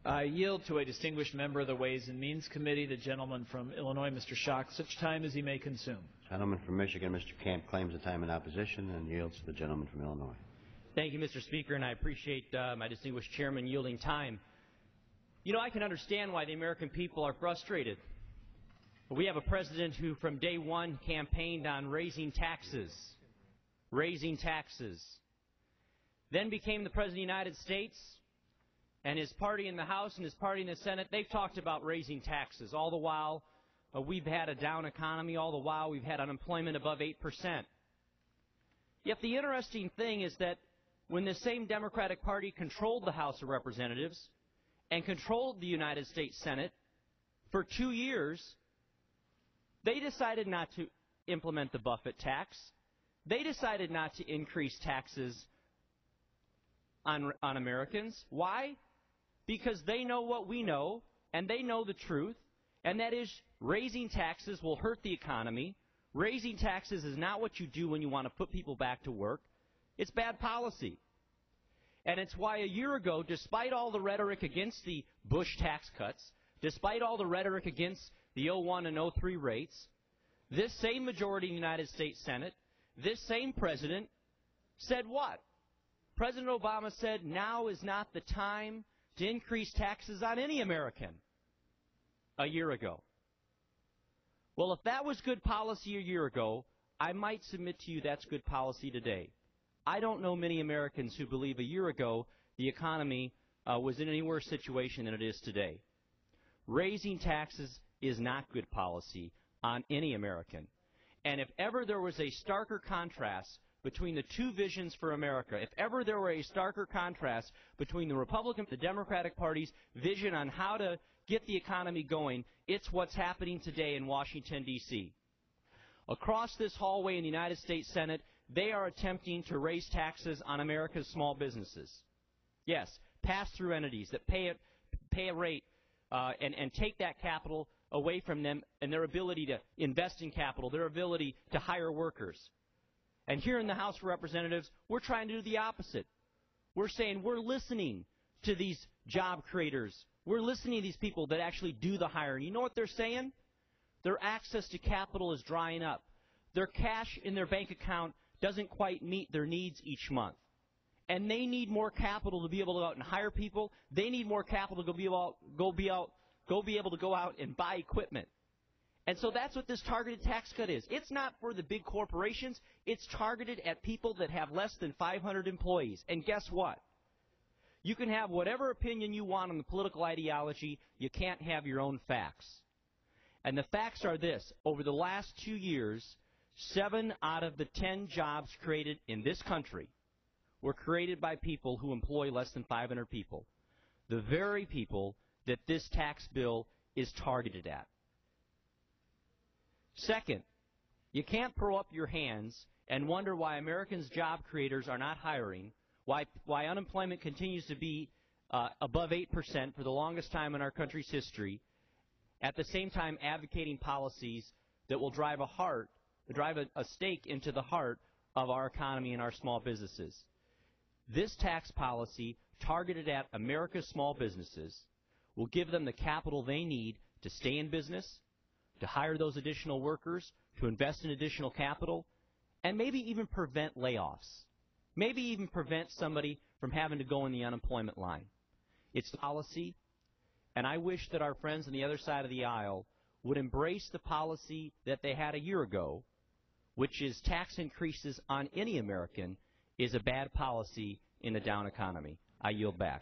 I yield to a distinguished member of the Ways and Means Committee, the gentleman from Illinois, Mr. Schock, such time as he may consume. Gentleman from Michigan, Mr. Camp, claims the time in opposition and yields to the gentleman from Illinois. Thank you, Mr. Speaker, and I appreciate my distinguished chairman yielding time. You know, I can understand why the American people are frustrated. We have a president who from day one campaigned on raising taxes, then became the President of the United States, and his party in the House and his party in the Senate, they've talked about raising taxes. All the while, we've had a down economy. All the while, we've had unemployment above 8%. Yet the interesting thing is that when the same Democratic Party controlled the House of Representatives and controlled the United States Senate for 2 years, they decided not to implement the Buffett tax. They decided not to increase taxes on Americans. Why? Because they know what we know, and they know the truth, and that is raising taxes will hurt the economy. Raising taxes is not what you do when you want to put people back to work. It's bad policy. And it's why a year ago, despite all the rhetoric against the Bush tax cuts, despite all the rhetoric against the 01 and 03 rates, this same majority in the United States Senate, this same president said what? President Obama said now is not the time to increase taxes on any American a year ago. Well, if that was good policy a year ago, I might submit to you that's good policy today. I don't know many Americans who believe a year ago the economy was in any worse situation than it is today. Raising taxes is not good policy on any American. And if ever there was a starker contrast between the two visions for America, if ever there were a starker contrast between the Republican and the Democratic Party's vision on how to get the economy going, it's what's happening today in Washington, D.C. Across this hallway in the United States Senate, they are attempting to raise taxes on America's small businesses. Yes, pass-through entities that pay a rate and take that capital away from them and their ability to invest in capital, their ability to hire workers. And here in the House of Representatives, we're trying to do the opposite. We're saying we're listening to these job creators. We're listening to these people that actually do the hiring. You know what they're saying? Their access to capital is drying up. Their cash in their bank account doesn't quite meet their needs each month. And they need more capital to be able to go out and hire people. They need more capital to be able to go out and buy equipment. And so that's what this targeted tax cut is. It's not for the big corporations. It's targeted at people that have less than 500 employees. And guess what? You can have whatever opinion you want on the political ideology. You can't have your own facts. And the facts are this. Over the last 2 years, 7 out of the 10 jobs created in this country were created by people who employ less than 500 people. The very people that this tax bill is targeted at. Second, you can't throw up your hands and wonder why Americans' job creators are not hiring, why unemployment continues to be above 8% for the longest time in our country's history, at the same time advocating policies that will drive a stake into the heart of our economy and our small businesses. This tax policy targeted at America's small businesses will give them the capital they need to stay in business, to hire those additional workers, to invest in additional capital, and maybe even prevent layoffs. Maybe even prevent somebody from having to go in the unemployment line. It's policy, and I wish that our friends on the other side of the aisle would embrace the policy that they had a year ago, which is tax increases on any American is a bad policy in a down economy. I yield back.